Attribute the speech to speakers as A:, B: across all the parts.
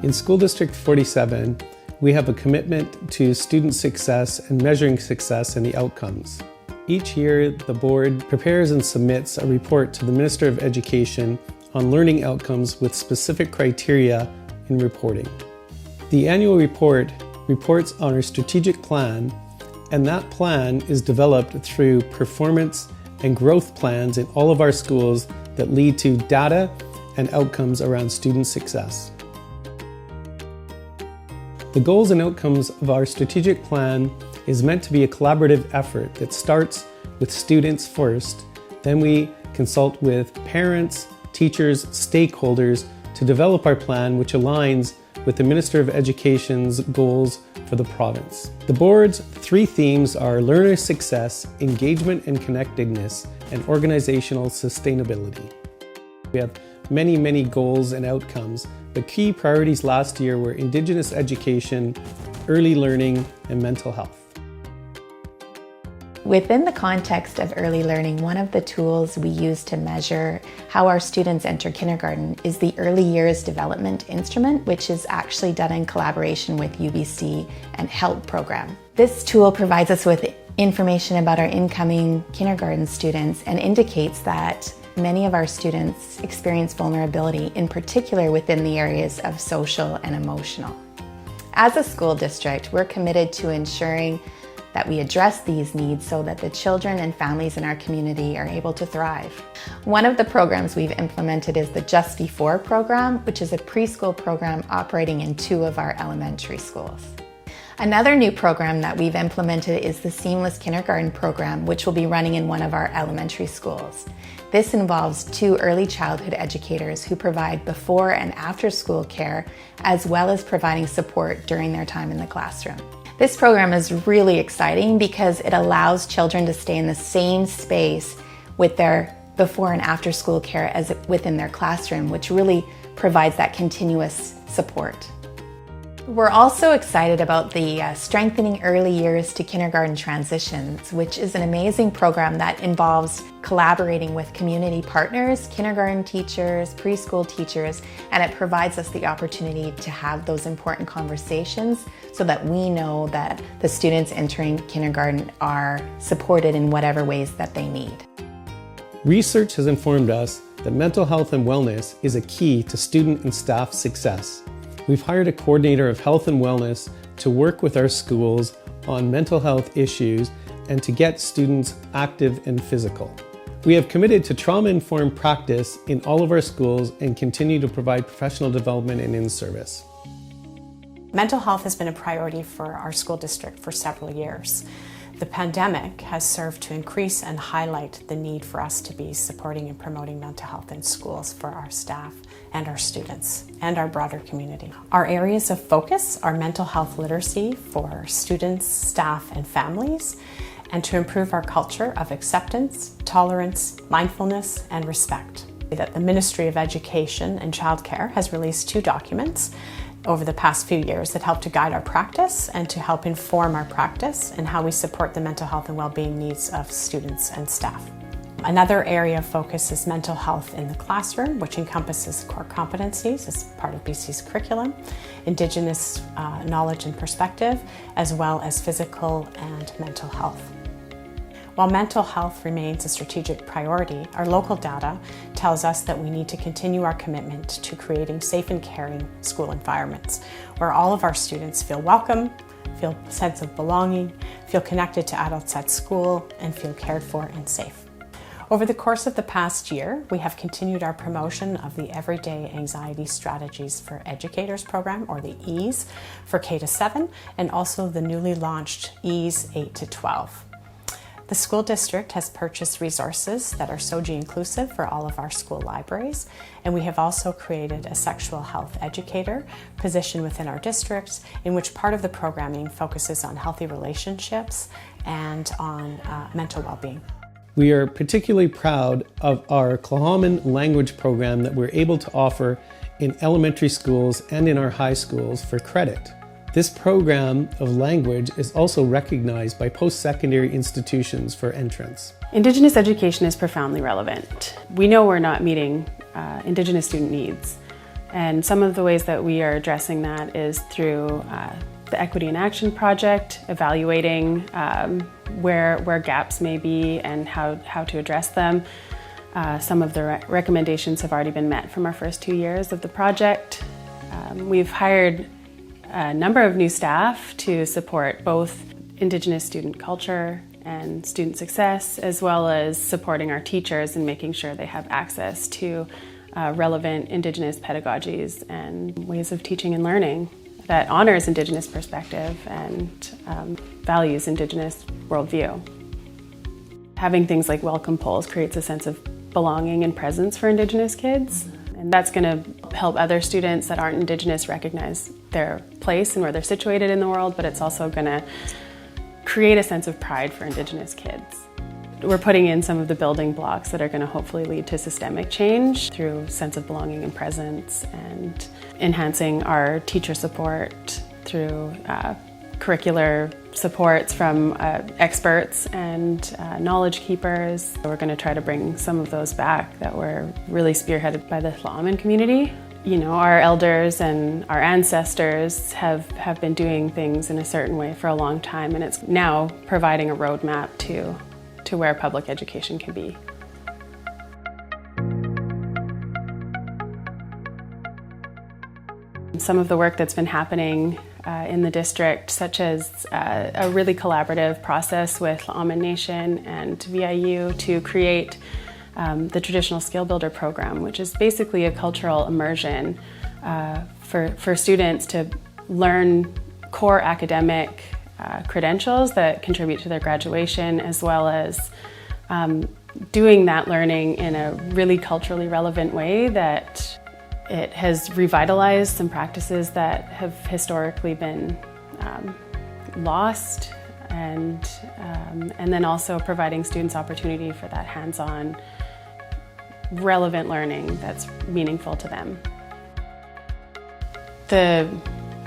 A: In School District 47, we have a commitment to student success and measuring success and the outcomes. Each year, the board prepares and submits a report to the Minister of Education on learning outcomes with specific criteria in reporting. The annual report reports on our strategic plan, and that plan is developed through performance and growth plans in all of our schools that lead to data and outcomes around student success. The goals and outcomes of our strategic plan is meant to be a collaborative effort that starts with students first, then we consult with parents, teachers, stakeholders to develop our plan, which aligns with the Minister of Education's goals for the province. The board's 3 themes are learner success, engagement and connectedness, and organizational sustainability. We have many goals and outcomes. The key priorities last year were Indigenous education, early learning, and mental health.
B: Within the context of early learning, one of the tools we use to measure how our students enter kindergarten is the Early Years Development Instrument, which is actually done in collaboration with UBC and HELP program. This tool provides us with information about our incoming kindergarten students and indicates that many of our students experience vulnerability, in particular within the areas of social and emotional. As a school district, we're committed to ensuring that we address these needs so that the children and families in our community are able to thrive. One of the programs we've implemented is the Just Before program, which is a preschool program operating in 2 of our elementary schools. Another new program that we've implemented is the Seamless Kindergarten program, which will be running in one of our elementary schools. This involves 2 early childhood educators who provide before and after school care, as well as providing support during their time in the classroom. This program is really exciting because it allows children to stay in the same space with their before and after school care as within their classroom, which really provides that continuous support. We're also excited about the Strengthening Early Years to Kindergarten Transitions, which is an amazing program that involves collaborating with community partners, kindergarten teachers, preschool teachers, and it provides us the opportunity to have those important conversations so that we know that the students entering kindergarten are supported in whatever ways that they need.
A: Research has informed us that mental health and wellness is a key to student and staff success. We've hired a coordinator of health and wellness to work with our schools on mental health issues and to get students active and physical. We have committed to trauma-informed practice in all of our schools and continue to provide professional development and in-service.
C: Mental health has been a priority for our school district for several years. The pandemic has served to increase and highlight the need for us to be supporting and promoting mental health in schools for our staff and our students and our broader community. Our areas of focus are mental health literacy for students, staff, and families, and to improve our culture of acceptance, tolerance, mindfulness, and respect. That the Ministry of Education and Childcare has released 2 documents over the past few years that help to guide our practice and to help inform our practice and how we support the mental health and well-being needs of students and staff. Another area of focus is mental health in the classroom, which encompasses core competencies as part of BC's curriculum, Indigenous knowledge and perspective, as well as physical and mental health. While mental health remains a strategic priority, our local data tells us that we need to continue our commitment to creating safe and caring school environments where all of our students feel welcome, feel a sense of belonging, feel connected to adults at school, and feel cared for and safe. Over the course of the past year, we have continued our promotion of the Everyday Anxiety Strategies for Educators program, or the EASE, for K-7, and also the newly launched EASE 8-12. The school district has purchased resources that are SOGI inclusive for all of our school libraries, and we have also created a sexual health educator position within our districts, in which part of the programming focuses on healthy relationships and on mental well-being.
A: We are particularly proud of our Clahaman language program that we're able to offer in elementary schools and in our high schools for credit. This program of language is also recognized by post-secondary institutions for entrance.
D: Indigenous education is profoundly relevant. We know we're not meeting Indigenous student needs And some of the ways that we are addressing that is through the Equity in Action project, evaluating where gaps may be and how to address them. Some of the recommendations have already been met from our first 2 years of the project. We've hired a number of new staff to support both Indigenous student culture and student success, as well as supporting our teachers and making sure they have access to relevant Indigenous pedagogies and ways of teaching and learning that honors Indigenous perspective and values Indigenous worldview. Having things like welcome polls creates a sense of belonging and presence for Indigenous kids, and that's going to help other students that aren't Indigenous recognize their place and where they're situated in the world, but it's also going to create a sense of pride for Indigenous kids. We're putting in some of the building blocks that are going to hopefully lead to systemic change through sense of belonging and presence, and enhancing our teacher support through curricular supports from experts and knowledge keepers. We're going to try to bring some of those back that were really spearheaded by the Tla'amin community. You know, our elders and our ancestors have been doing things in a certain way for a long time, and it's now providing a roadmap to where public education can be. Some of the work that's been happening in the district, such as a really collaborative process with Tla'amin Nation and VIU to create the Traditional Skill Builder program, which is basically a cultural immersion for students to learn core academic credentials that contribute to their graduation, as well as doing that learning in a really culturally relevant way that it has revitalized some practices that have historically been lost, and then also providing students opportunity for that hands-on relevant learning that's meaningful to them. The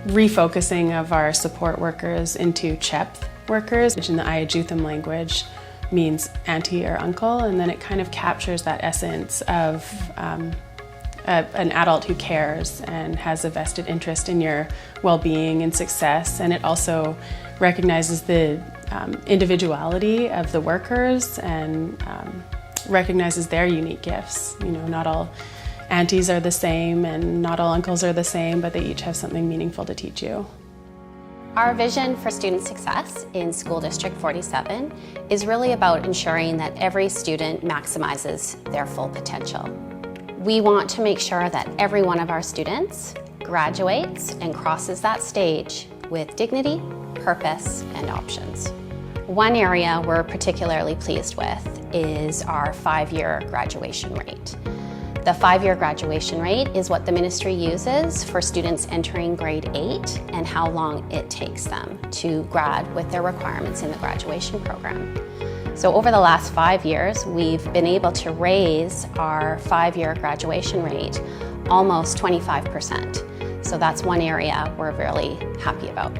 D: refocusing of our support workers into CHEP workers, which in the Ayajutham language means auntie or uncle, and then it kind of captures that essence of an adult who cares and has a vested interest in your well-being and success, and it also recognizes the individuality of the workers and recognizes their unique gifts. You know, not all aunties are the same and not all uncles are the same, but they each have something meaningful to teach you.
E: Our vision for student success in School District 47 is really about ensuring that every student maximizes their full potential. We want to make sure that every one of our students graduates and crosses that stage with dignity, purpose, and options. One area we're particularly pleased with is our 5-year graduation rate. The 5-year graduation rate is what the ministry uses for students entering grade 8 and how long it takes them to grad with their requirements in the graduation program. So over the last 5 years, we've been able to raise our 5-year graduation rate almost 25%. So that's one area we're really happy about.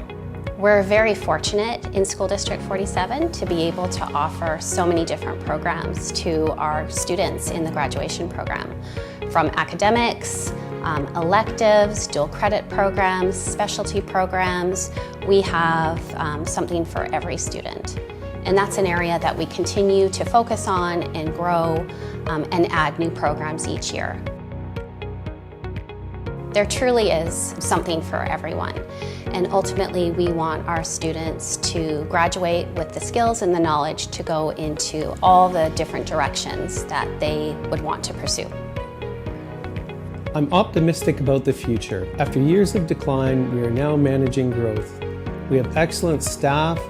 E: We're very fortunate in School District 47 to be able to offer so many different programs to our students in the graduation program. From academics, electives, dual credit programs, specialty programs, we have something for every student. And that's an area that we continue to focus on and grow and add new programs each year. There truly is something for everyone. And ultimately, we want our students to graduate with the skills and the knowledge to go into all the different directions that they would want to pursue.
A: I'm optimistic about the future. After years of decline, we are now managing growth. We have excellent staff,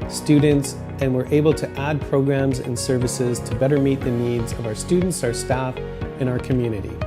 A: students, and we're able to add programs and services to better meet the needs of our students, our staff, and our community.